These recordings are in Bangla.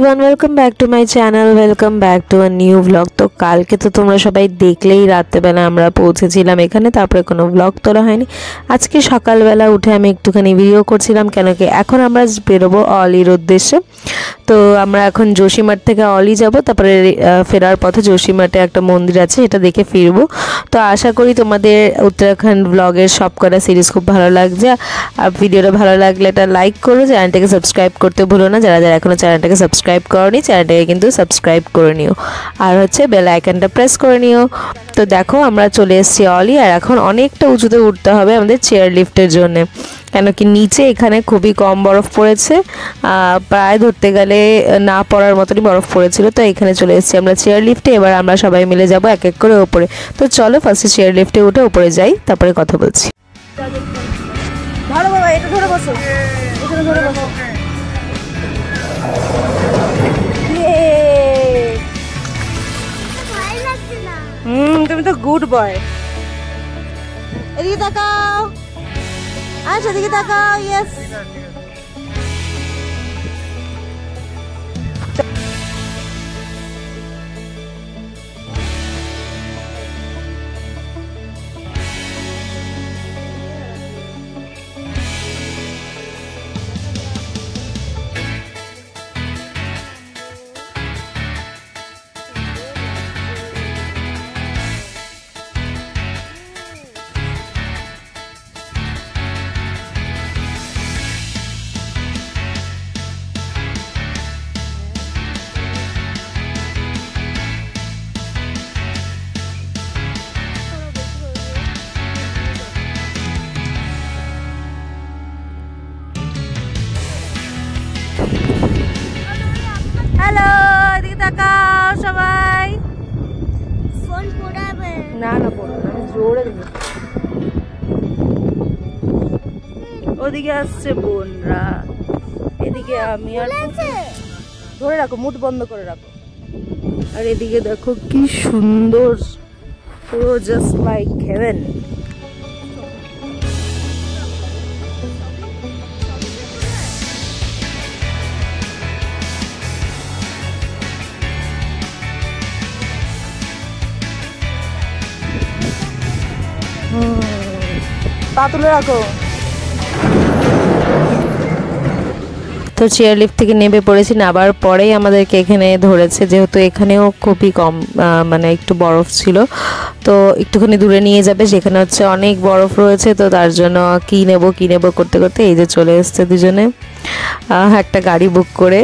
Everyone, welcome back to my channel, welcome back to a new blog. তো কালকে তো তোমরা সবাই দেখলেই রাত্রেবেলা আমরা পৌঁছেছিলাম এখানে, তারপরে কোনো ব্লগ তোলা হয়নি। আজকে সকালবেলা উঠে আমি একটুখানি ভিডিও করছিলাম, কেন কি এখন আমরা বেরোবো অলির উদ্দেশ্যে। তো আমরা এখন যোশীমাঠ থেকে অলি যাব, তারপরে ফেরার পথে যোশীমাঠে একটা মন্দির আছে, এটা দেখে ফিরবো। তো আশা করি তোমাদের উত্তরাখণ্ড ব্লগের সব কটা সিরিজ খুব ভালো লাগছে। আর ভিডিওটা ভালো লাগলে এটা লাইক করো, চ্যানেলটাকে সাবস্ক্রাইব করতে ভুলো না। যারা যারা এখনও চ্যানেলটাকে সাবস্ক্রাইব করোনি, চ্যানেলটাকে কিন্তু সাবস্ক্রাইব করে নিও, আর হচ্ছে বেল আইকনটা প্রেস করে নিও। তো দেখো আমরা চলে এসেছি অলি, আর এখন অনেকটা উঁচুতে উঠতে হবে আমাদের চেয়ার লিফটের জন্য, কেন কি নিচে এখানে খুবই কম বরফ পড়েছে, প্রায় ধরতে গেলে না পড়ার মতনই বরফ পড়েছিল। তো এখানে চলে এসেছি আমরা চেয়ার লিফটে, এবার আমরা সবাই মিলে যাব এক এক করে ওপরে। তো চলো ফার্স্টে চেয়ার লিফটে উঠে উপরে যাই, তারপরে কথা বলছি। ধরো বাবা, এটা ধরে বসো, এখানে ধরে বসো। তুমি তো গুড বয়। এদিকে তাকাও, আচ্ছা এদিকে তাকাও, ইয়েস। হ্যালো, এদিকে তাকাও সবাই। ফোন পড়াবে না, না পড়বে, আমি জোরে দেব। ওদিকে আসছে বোনরা, এদিকে আমি। আর ধরে রাখো, মুড বন্ধ করে রাখো। আর এদিকে দেখো কি সুন্দর, পুরো জাস্ট লাইক হেভেন। পা তুলে রাখো। তো চেয়ার লিফট থেকে নেমে পড়েছি, নামার পরেই আমাদেরকে এখানে ধরেছে, যেহেতু এখানেও খুবই কম মানে একটু বরফ ছিল। তো একটুখানি দূরে নিয়ে যাবে, সেখানে হচ্ছে অনেক বরফ রয়েছে। তো তার জন্য কি নেব করতে করতে এই যে চলে এসছে দুজনে একটা গাড়ি বুক করে।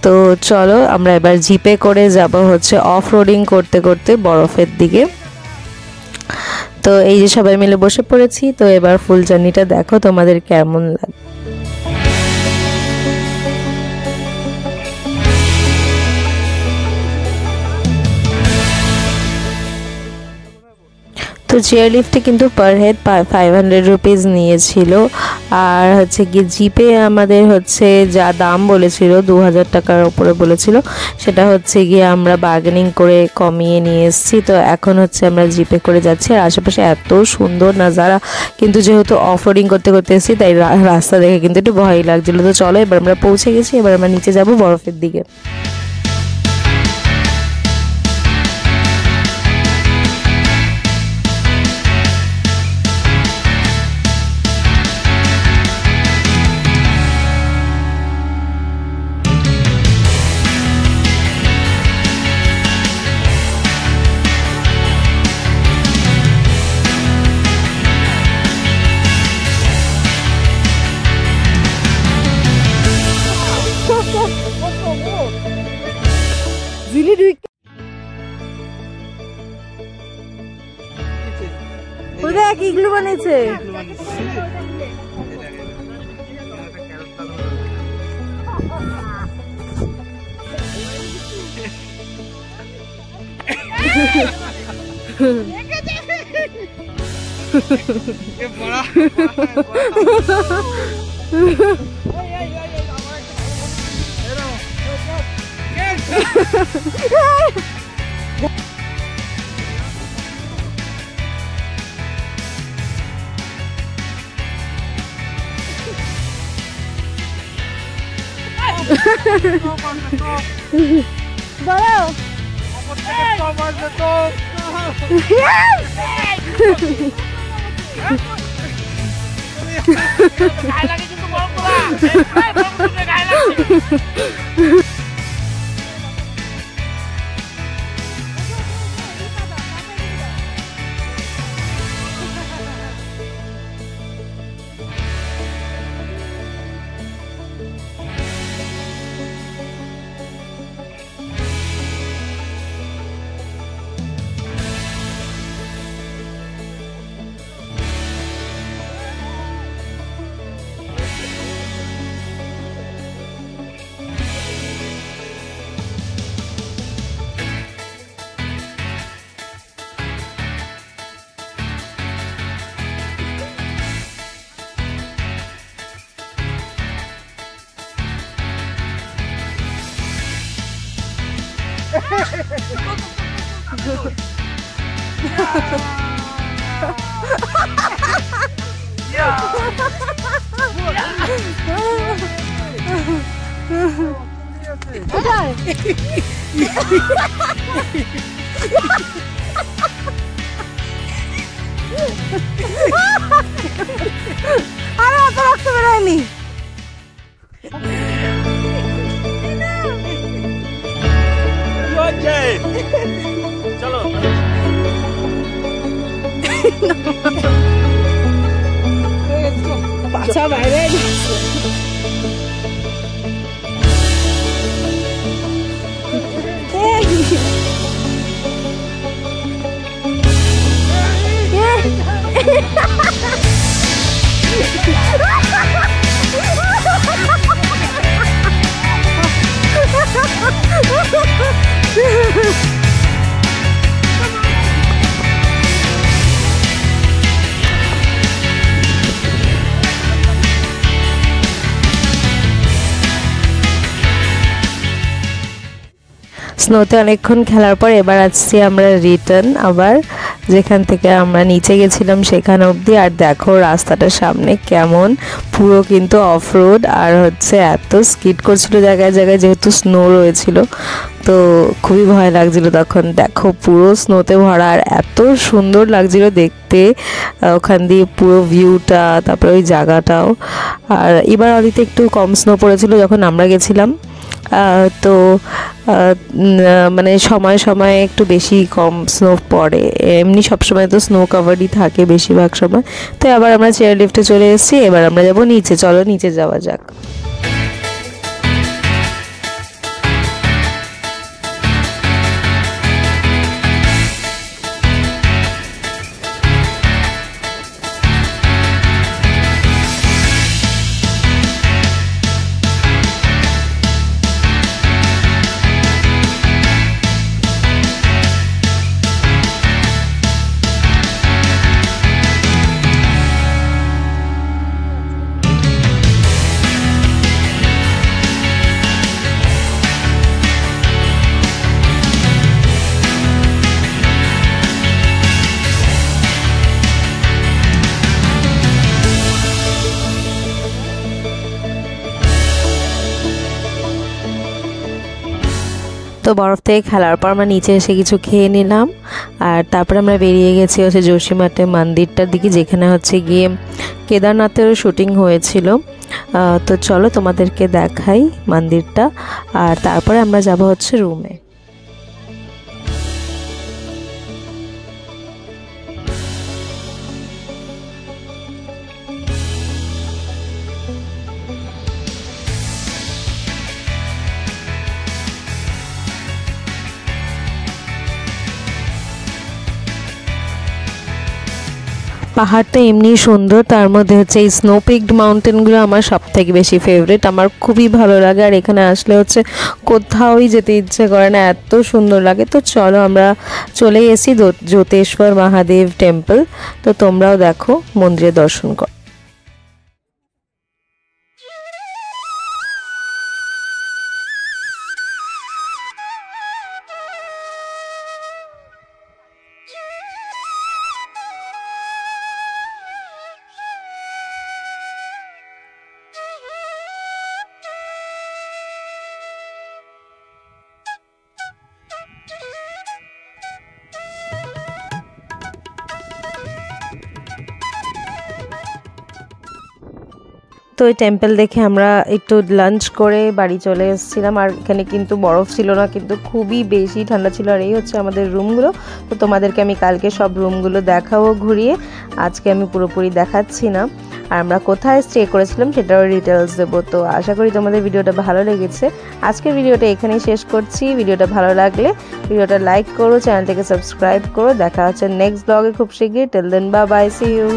তো চলো আমরা এবার জিপে করে যাব হচ্ছে অফ রোডিং করতে করতে বরফের দিকে। তো এই যে সবাই মিলে বসে পড়েছি। তো এবার ফুল জার্নিটা দেখো তোমাদের কেমন লাগে। তো চেয়ার লিফটে কিন্তু পার হেড 500 রুপিস নিয়েছিল, আর হচ্ছে গিয়ে জিপে আমাদের হচ্ছে যা দাম বলেছিল 2000 টাকার ওপরে বলেছিল, সেটা হচ্ছে গিয়ে আমরা বার্গেনিং করে কমিয়ে নিয়ে এসেছি। তো এখন হচ্ছে আমরা জিপে করে যাচ্ছি, আর আশেপাশে এত সুন্দর নাজারা, কিন্তু যেহেতু অফ রোডিং করতে করতে এসেছি তাই রাস্তা দেখে কিন্তু একটু ভয় লাগছিলো। তো চলো এবার আমরা পৌঁছে গেছি, এবার আমরা নিচে যাব বরফের দিকে। দেখ ইগলু বানিয়েছে। বলো আরে অত রক্ত বেরোয়নি। চলো পাছা বাইরে স্নোতে অনেকক্ষণ খেলার পর এবার আসছি আমরা রিটার্ন আবার যেখান থেকে আমরা নিচে গেছিলাম সেখানে অবধি। আর দেখো রাস্তাটার সামনে কেমন পুরো কিন্তু অফ রোড, আর হচ্ছে এত স্কিড করছিল জায়গায় জায়গায় যেহেতু স্নো রয়েছিল, তো খুবই ভয় লাগছিল তখন। দেখো পুরো স্নোতে ভরা, আর এত সুন্দর লাগছিল দেখতে ওখান দিয়ে পুরো ভিউটা, তারপরে ওই জায়গাটাও। আর এবার অলিতে একটু কম স্নো পড়েছিল যখন আমরা গেছিলাম, তো মানে সময় সময় একটু বেশি কম স্নো পড়ে, এমনি সবসময় তো স্নো কাভারই থাকে বেশিরভাগ সময়। তো আবার আমরা চেয়ার লিফটে চলে এসেছি, এবার আমরা যাবো নিচে। চলো নিচে যাওয়া যাক। তো বরফ থেকে খেলার পর আমরা নিচে এসে কিছু খেয়ে নিলাম, আর তারপরে আমরা বেরিয়ে গেছি হচ্ছে যোশীমাঠে মন্দিরটার দিকে, যেখানে হচ্ছে গিয়ে কেদারনাথেরও শুটিং হয়েছিল। তো চলো তোমাদেরকে দেখাই মন্দিরটা, আর তারপরে আমরা যাব হচ্ছে রুমে। পাহাড়টা এমনি সুন্দর, তার মধ্যে হচ্ছে এই স্নো পিকড মাউন্টেনগুলো আমার সব থেকে বেশি ফেভারিট, আমার খুবই ভালো লাগে। আর এখানে আসলে হচ্ছে কোথাওই যেতে ইচ্ছে করে না, এত সুন্দর লাগে। তো চলো আমরা চলে এসেছি জ্যোতেশ্বর মহাদেব টেম্পল, তো তোমরাও দেখো মন্দিরে দর্শন করো। তো ওই টেম্পল দেখে আমরা একটু লাঞ্চ করে বাড়ি চলে এসেছিলাম। আর এখানে কিন্তু বরফ ছিল না, কিন্তু খুবই বেশি ঠান্ডা ছিল। আর এই হচ্ছে আমাদের রুমগুলো। তো তোমাদেরকে আমি কালকে সব রুমগুলো দেখাবো ঘুরিয়ে, আজকে আমি পুরোপুরি দেখাচ্ছি না। আর আমরা কোথায় স্টে করেছিলাম সেটাও ডিটেলস দেবো। তো আশা করি তোমাদের ভিডিওটা ভালো লেগেছে। আজকের ভিডিওটা এখানেই শেষ করছি। ভিডিওটা ভালো লাগলে ভিডিওটা লাইক করো, চ্যানেলটাকে সাবস্ক্রাইব করো। দেখা হচ্ছে নেক্সট ব্লগে খুব শীঘ্রই। Till then bye bye, see you.